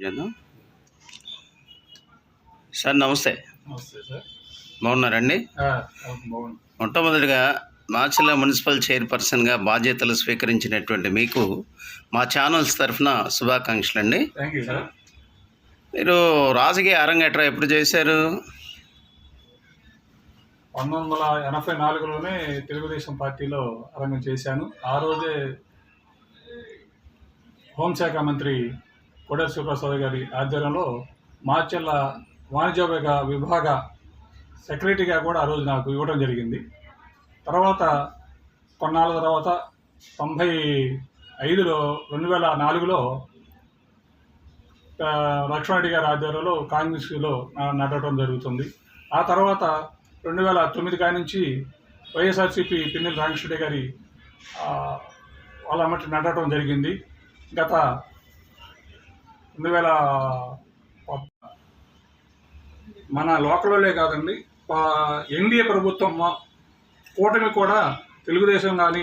చేద్దాం. సార్ నమస్తే. నమస్తే సార్. బాగున్నారండి? బాగున్నాను. మొట్టమొదటిగా మాచర్ల మున్సిపల్ చైర్పర్సన్గా బాధ్యతలు స్వీకరించినటువంటి మీకు మా ఛానల్స్ తరఫున శుభాకాంక్షలు అండి. Thank you sir. మీరు రాజకీయ అరంగేట్రం ఎప్పుడు చేశారు? 1984లోనే తెలుగుదేశం పార్టీలో అరంగం చేశాను. ఆ రోజే హోంశాఖ మంత్రి కొడెల శివప్రసాద్ గారి ఆధ్వర్యంలో మాచర్ల వాణిజ్య విభాగ సెక్రటరీగా కూడా ఆ రోజు నాకు ఇవ్వడం జరిగింది. తర్వాత కొన్నాళ్ళ తర్వాత 2004లో లక్ష్మణరెడ్డి గారి ఆధ్వర్యంలో కాంగ్రెస్లో నడవడం జరుగుతుంది. ఆ తర్వాత 2009 కాడి నుంచి వైఎస్ఆర్సీపీ పిన్నెల్లి రామకృష్ణరెడ్డి గారి వాళ్ళ మట్టి నడవడం జరిగింది. గత 2000 మన లోకల్లోనే కాదండి, ఎన్డీఏ ప్రభుత్వం కూటమి కూడా తెలుగుదేశం కానీ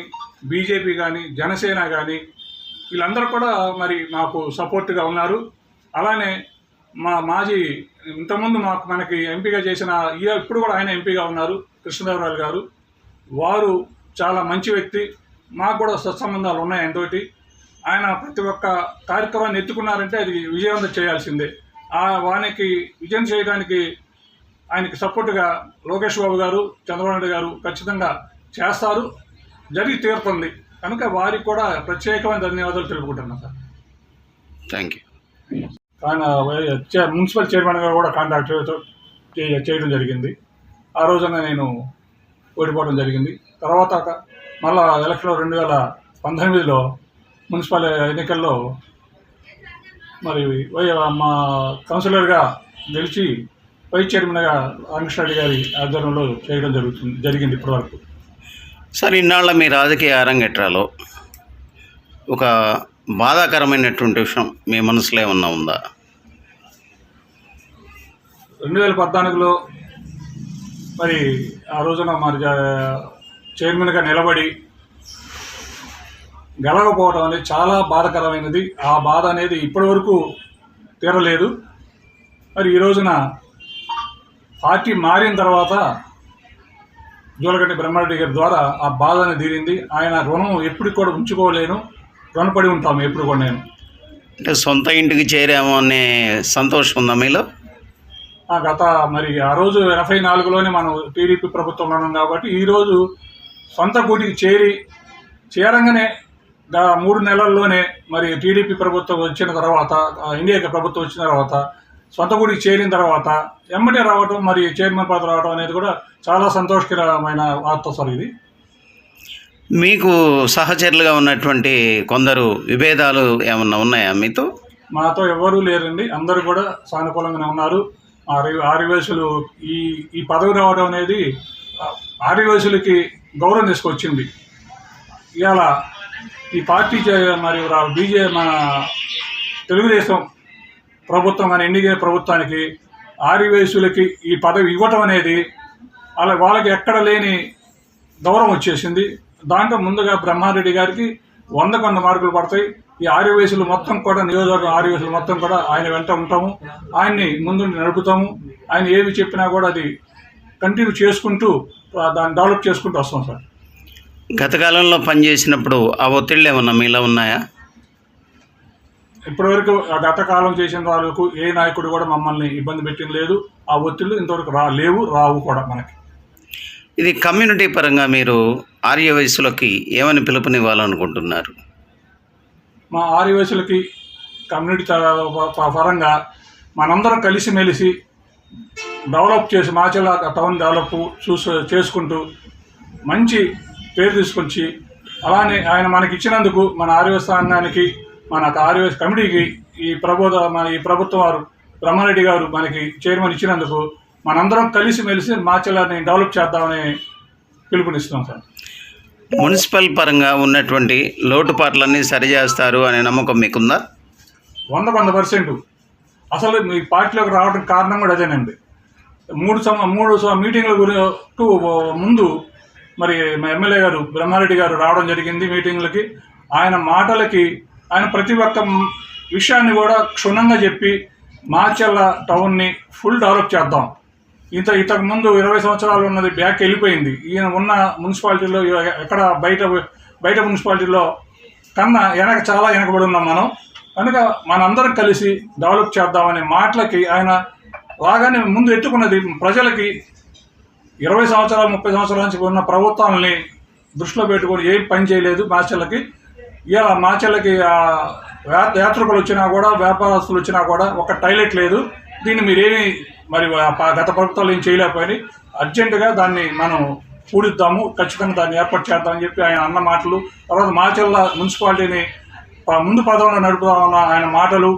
బీజేపీ కానీ జనసేన కానీ వీళ్ళందరూ కూడా మరి నాకు సపోర్ట్గా ఉన్నారు. అలానే మా మాజీ ఇంతకుముందు మనకి ఎంపీగా చేసిన ఇప్పుడు కూడా ఆయన ఎంపీగా ఉన్నారు కృష్ణదేవరాయలు గారు. వారు చాలా మంచి వ్యక్తి. మాకు కూడా సత్సంబంధాలు ఉన్నాయి ఆయనతోటి. ఆయన ప్రతి ఒక్క కార్యక్రమాన్ని ఎత్తుకున్నారంటే అది విజయవంతం చేయాల్సిందే. వానికి విజయం చేయడానికి ఆయనకి సపోర్టుగా లోకేష్ బాబు గారు, చంద్రబాబు నాయుడు గారు ఖచ్చితంగా చేస్తారు, జరిగి తీరుతుంది. కనుక వారికి కూడా ప్రత్యేకమైన ధన్యవాదాలు తెలుపుకుంటున్నాను సార్. Thank you. ఆయన మున్సిపల్ చైర్మన్గా కూడా కాంటాక్ట్ చేయడం జరిగింది. ఆ రోజున నేను ఓడిపోవడం జరిగింది. తర్వాత మళ్ళా ఎలక్షన్లో 2019లో మున్సిపల్ ఎన్నికల్లో మరి మా కౌన్సిలర్గా గెలిచి వైస్ చైర్మన్గా రామకృష్ణరెడ్డి గారి ఆధ్వర్యంలో చేయడం జరిగింది ఇప్పటివరకు. సార్, ఇన్నాళ్ళ మీ రాజకీయ అరంగేట్రాలో ఒక బాధాకరమైనటువంటి విషయం మీ మనసులో ఏమన్నా ఉందా? 2014లో మరి ఆ రోజున మరి చైర్మన్గా నిలబడి గెలవకపోవడం అనేది చాలా బాధాకరమైనది. ఆ బాధ అనేది ఇప్పటి వరకు తీరలేదు. మరి ఈ రోజున పార్టీ మారిన తర్వాత జోలగడ్డ బ్రహ్మారెడ్డి గారి ద్వారా ఆ బాధ అనేది తీరింది. ఆయన రుణం ఎప్పటికి కూడా ఉంచుకోలేను, రుణపడి ఉంటాము ఎప్పుడు కూడా. నేను అంటే సొంత ఇంటికి చేరాము అనే సంతోషం ఉందా మీలో? గత మరి ఆ రోజు 84లోనే మనం టీడీపీ ప్రభుత్వంలో ఉన్నాం కాబట్టి ఈరోజు సొంత గూటికి చేరంగానే 3 నెలల్లోనే మరి టీడీపీ ప్రభుత్వం వచ్చిన తర్వాత, ఇండియా ప్రభుత్వం వచ్చిన తర్వాత సొంత గుడికి చేరిన తర్వాత ఎమ్మటే రావటం, మరి చైర్మన్ పదవి రావడం అనేది కూడా చాలా సంతోషకరమైన వార్త సార్ ఇది. మీకు సహచరులుగా ఉన్నటువంటి కొందరు విభేదాలు ఏమన్నా ఉన్నాయా మీతో? మాతో ఎవరూ లేరండి, అందరూ కూడా సానుకూలంగానే ఉన్నారు. ఆర్యవైశ్యులు ఈ పదవి రావడం అనేది ఆర్యవైశ్యులకి గౌరవం తీసుకొచ్చింది. ఇవాళ ఈ పార్టీ మరి మన తెలుగుదేశం ప్రభుత్వం కానీ ఎన్డీఏ ప్రభుత్వానికి ఆర్యవైశ్యులకి ఈ పదవి ఇవ్వటం అనేది వాళ్ళకి ఎక్కడ లేని గౌరవం వచ్చేసింది. దాంట్లో ముందుగా బ్రహ్మారెడ్డి గారికి 100 మార్కులు పడతాయి. ఈ ఆర్యవైశ్యులు మొత్తం కూడా, నియోజకవర్గం ఆర్యవైశ్యులు మొత్తం కూడా ఆయన వెంట ఉంటాము, ఆయన్ని ముందు నడుపుతాము. ఆయన ఏమి చెప్పినా కూడా అది కంటిన్యూ చేసుకుంటూ దాన్ని డెవలప్ చేసుకుంటూ వస్తాం సార్. గత కాలంలో పనిచేసినప్పుడు ఆ ఒత్తిళ్ళు ఏమన్నా మీలో ఉన్నాయా? ఇప్పటివరకు గత కాలం చేసిన వాళ్ళకు ఏ నాయకుడు కూడా మమ్మల్ని ఇబ్బంది పెట్టింది లేదు. ఆ ఒత్తిళ్ళు ఇంతవరకు రావు కూడా మనకి. ఇది కమ్యూనిటీ పరంగా మీరు ఆర్యవైశ్యులకి ఏమని పిలుపునివ్వాలనుకుంటున్నారు? మా ఆర్యవైశ్యులకి కమ్యూనిటీ పరంగా మనందరం కలిసిమెలిసి డెవలప్ చేసి మాచర్ల టౌన్ డెవలప్ చేసుకుంటూ మంచి పేరు తీసుకొచ్చి, అలానే ఆయన మనకి ఇచ్చినందుకు మన ఆర్యవైశ్య సంఘానికి, మన ఆర్యవైశ్య కమిటీకి ఈ ప్రభుత్వం వారు బ్రహ్మారెడ్డి గారు మనకి చైర్మన్ ఇచ్చినందుకు మనందరం కలిసిమెలిసి మాచర్లని డెవలప్ చేద్దామని పిలుపునిస్తున్నాం సార్. మున్సిపల్ పరంగా ఉన్నటువంటి లోటుపాట్లన్నీ సరిచేస్తారు అనే నమ్మకం మీకుందా? 100% అసలు మీ పార్టీలోకి రావడం కారణం కూడా అదేనండి. 3 మీటింగ్ల ముందు మరి మా ఎమ్మెల్యే గారు బ్రహ్మారెడ్డి గారు రావడం జరిగింది మీటింగ్లకి. ఆయన మాటలకి ఆయన ప్రతి ఒక్క విషయాన్ని కూడా క్షుణ్ణంగా చెప్పి మాచర్ల టౌన్ని ఫుల్ డెవలప్ చేద్దాం. ఇంతకు ముందు 20 సంవత్సరాలు ఉన్నది బ్యాక్ వెళ్ళిపోయింది. ఈయన ఉన్న మున్సిపాలిటీలో ఎక్కడ బయట మున్సిపాలిటీలో కన్నా చాలా వెనకబడి ఉన్నాం మనం. కనుక మనందరం కలిసి డెవలప్ చేద్దామనే మాటలకి ఆయన రాగానే ముందు ఎత్తుకున్నది ప్రజలకి 20 సంవత్సరాలు 30 సంవత్సరాల నుంచి ఉన్న ప్రభుత్వాలని దృష్టిలో పెట్టుకొని ఏం పని చేయలేదు మాచర్లకి. ఇలా మాచర్లకి యాత్రికులు వచ్చినా కూడా వ్యాపారస్తులు వచ్చినా కూడా ఒక టాయిలెట్ లేదు. దీన్ని మీరేమి మరి గత ప్రభుత్వాలు ఏం చేయలేకపోయి అర్జెంటుగా దాన్ని మనం పూడిద్దాము, ఖచ్చితంగా దాన్ని ఏర్పాటు చేద్దామని చెప్పి ఆయన అన్న మాటలు, తర్వాత మాచర్ల మున్సిపాలిటీని ముందు పదంలో నడుపుదామన్న ఆయన మాటలు,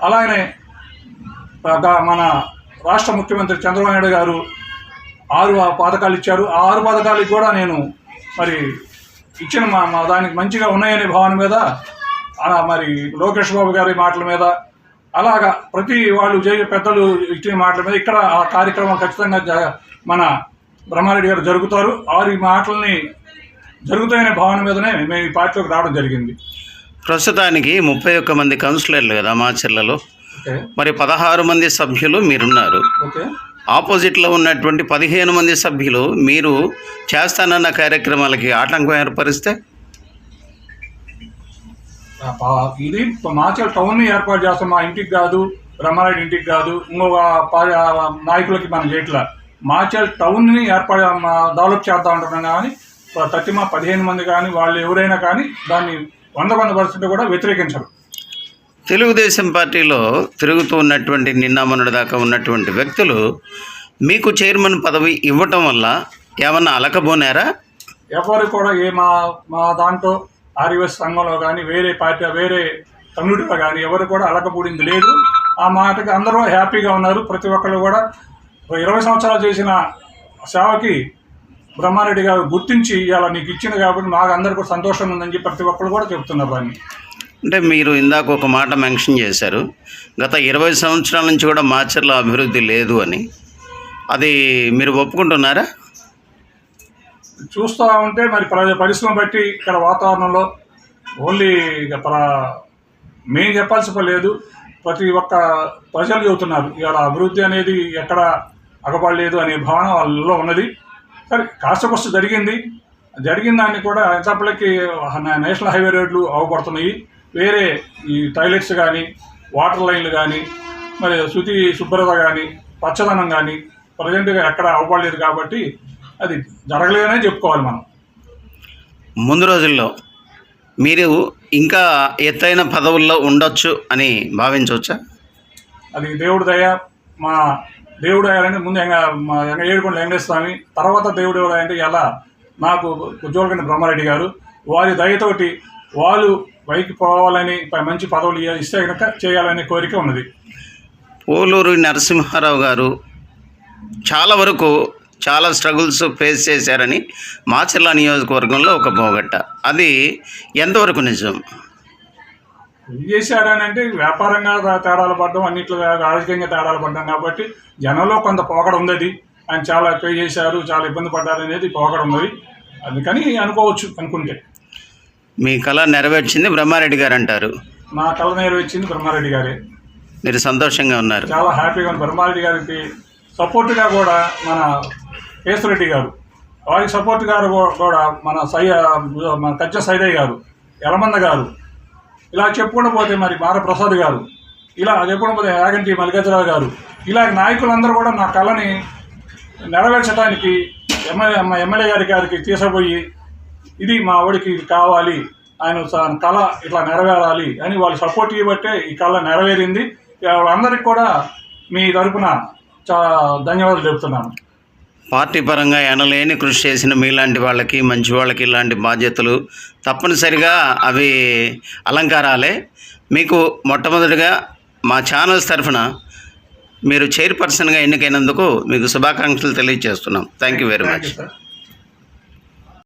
అలానే మన రాష్ట్ర ముఖ్యమంత్రి చంద్రబాబు నాయుడు గారు 6 పథకాలు ఇచ్చారు. ఆ 6 పథకాలకి కూడా నేను మరి ఇచ్చిన మా దానికి మంచిగా ఉన్నాయనే భావన మీద మరి లోకేష్ బాబు గారి మాటల మీద అలాగా ప్రతి వాళ్ళు పెద్దలు ఇచ్చిన మాటల మీద ఇక్కడ ఆ కార్యక్రమం ఖచ్చితంగా మన బ్రహ్మారెడ్డి గారు జరుగుతారు. ఈ మాటలని జరుగుతాయనే భావన మీదనే మేము ఈ పార్టీలోకి రావడం జరిగింది. ప్రస్తుతానికి 31 మంది కౌన్సిలర్లు కదా మాచర్లలో, మరి 16 మంది సభ్యులు మీరున్నారు. ఆపోజిట్లో ఉన్నటువంటి 15 మంది సభ్యులు మీరు చేస్తానన్న కార్యక్రమాలకి ఆటంకం ఏర్పరిస్తే ఇది మాచర్ల టౌన్ని ఏర్పాటు చేస్తాం. మా ఇంటికి కాదు, బ్రహ్మారెడ్డి ఇంటికి కాదు, ఇంకొక నాయకులకి మనం చేయట్లా. మాచర్ల టౌన్ని డెవలప్ చేద్దాం అంటున్నాం. కానీ 15 మంది కానీ వాళ్ళు ఎవరైనా కానీ దాన్ని 100% కూడా వ్యతిరేకించరు. తెలుగుదేశం పార్టీలో తిరుగుతూ ఉన్నటువంటి నిన్న మొన్నటి దాకా ఉన్నటువంటి వ్యక్తులు మీకు చైర్మన్ పదవి ఇవ్వటం వల్ల ఏమన్నా అలకబోనారా? ఎవరు కూడా మా దాంట్లో ఆర్యవైశ్య సంఘంలో కానీ వేరే కమ్యూనిటీలో కానీ ఎవరు కూడా అలకబూడింది లేదు. ఆ మాటకి అందరూ హ్యాపీగా ఉన్నారు. ప్రతి ఒక్కళ్ళు కూడా 20 సంవత్సరాలు చేసిన సేవకి బ్రహ్మారెడ్డి గారు గుర్తించి ఇలా నీకు ఇచ్చింది కాబట్టి మాకు అందరికీ కూడా సంతోషంగా ఉందని చెప్పి ప్రతి ఒక్కళ్ళు కూడా చెప్తున్నారు. దాన్ని అంటే మీరు ఇందాక ఒక మాట మెన్షన్ చేశారు, గత 20 సంవత్సరాల నుంచి కూడా మాచర్ల అభివృద్ధి లేదు అని. అది మీరు ఒప్పుకుంటున్నారా? చూస్తూ ఉంటే మరి పరిశ్రమ బట్టి ఇక్కడ వాతావరణంలో ఓన్లీ మేము చెప్పాల్సిన పని లేదు, ప్రతి ఒక్క ప్రజలు చెబుతున్నారు ఇవాళ అభివృద్ధి అనేది ఎక్కడ అగపడలేదు అనే భావన వాళ్ళలో ఉన్నది. సరే కాస్త కోస్త జరిగిన దాన్ని కూడా ఎంతప్పటికీ నేషనల్ హైవే రోడ్లు అవపడుతున్నాయి. వేరే ఈ టాయిలెట్స్ కానీ వాటర్ లైన్లు కానీ మరి శుభ్రత కానీ పచ్చదనం కానీ ప్రజెంట్గా ఎక్కడ అవపడలేదు కాబట్టి అది జరగలేదనే చెప్పుకోవాలి మనం. ముందు రోజుల్లో మీరు ఇంకా ఎత్తైన పదవుల్లో ఉండొచ్చు అని భావించవచ్చా? అది దేవుడి దయ. మా దేవుడు దయాలంటే ముందు మా ఏడుకొండ వెంకటేశ్వర స్వామి, తర్వాత దేవుడు దయ అంటే ఎలా నాకు ఉజ్వలకంటి బ్రహ్మారెడ్డి గారు వారి దయతోటి వాళ్ళు పైకి పోవాలని మంచి పదవులు ఇస్తే కనుక చేయాలనే కోరిక ఉన్నది. పోలూరు నరసింహారావు గారు చాలా వరకు చాలా స్ట్రగుల్స్ ఫేస్ చేశారని మాచర్ల నియోజకవర్గంలో ఒక పోగట్ట, అది ఎంతవరకు నిజం? చేశారని అంటే వ్యాపారంగా తేడాలు పడ్డం, అన్నింటిలో రాజకీయంగా తేడాలు పడ్డాం కాబట్టి జనంలో కొంత పోకడ ఉంది. ఆయన చాలా పే చేశారు, చాలా ఇబ్బంది పడ్డారు అనేది పోకడ ఉన్నది. అందుకని అనుకుంటే మీ కళ నెరవేర్చింది బ్రహ్మారెడ్డి గారు అంటారు. నా కళ నెరవేర్చింది బ్రహ్మారెడ్డి గారే. మీరు సంతోషంగా ఉన్నారు? చాలా హ్యాపీగా ఉంది. బ్రహ్మారెడ్డి గారికి సపోర్ట్గా కూడా మన కేశరెడ్డి గారు, వారికి సపోర్ట్ గారు కూడా మన కచ్చ సైదయ్య గారు, యలమంద గారు, ఇలా చెప్పుకుంటూ పోతే మరి మారప్రసాద్ గారు, ఇలా చెప్పుకుంటూ పోతే యాగంటి మల్లికార్జునరావు గారు, ఇలా నాయకులందరూ కూడా నా కళని నెరవేర్చడానికి ఎమ్మెల్యే గారికి తీసుకుపోయి ఇది మా వాడికి ఇది కావాలి, ఆయన కళ ఇట్లా నెరవేరాలి అని వాళ్ళు సపోర్ట్ ఇవ్వబట్టే ఈ కళ నెరవేరింది. వాళ్ళందరికీ కూడా మీ తరపున చాలా ధన్యవాదాలు చెప్తున్నాను. పార్టీ పరంగా ఎనలేని కృషి చేసిన మీలాంటి వాళ్ళకి, మంచి వాళ్ళకి ఇలాంటి బాధ్యతలు తప్పనిసరిగా అవి అలంకారాలే. మీకు మొట్టమొదటిగా మా ఛానల్స్ తరఫున మీరు చైర్పర్సన్గా ఎన్నికైనందుకు మీకు శుభాకాంక్షలు తెలియజేస్తున్నాం. Thank you very much.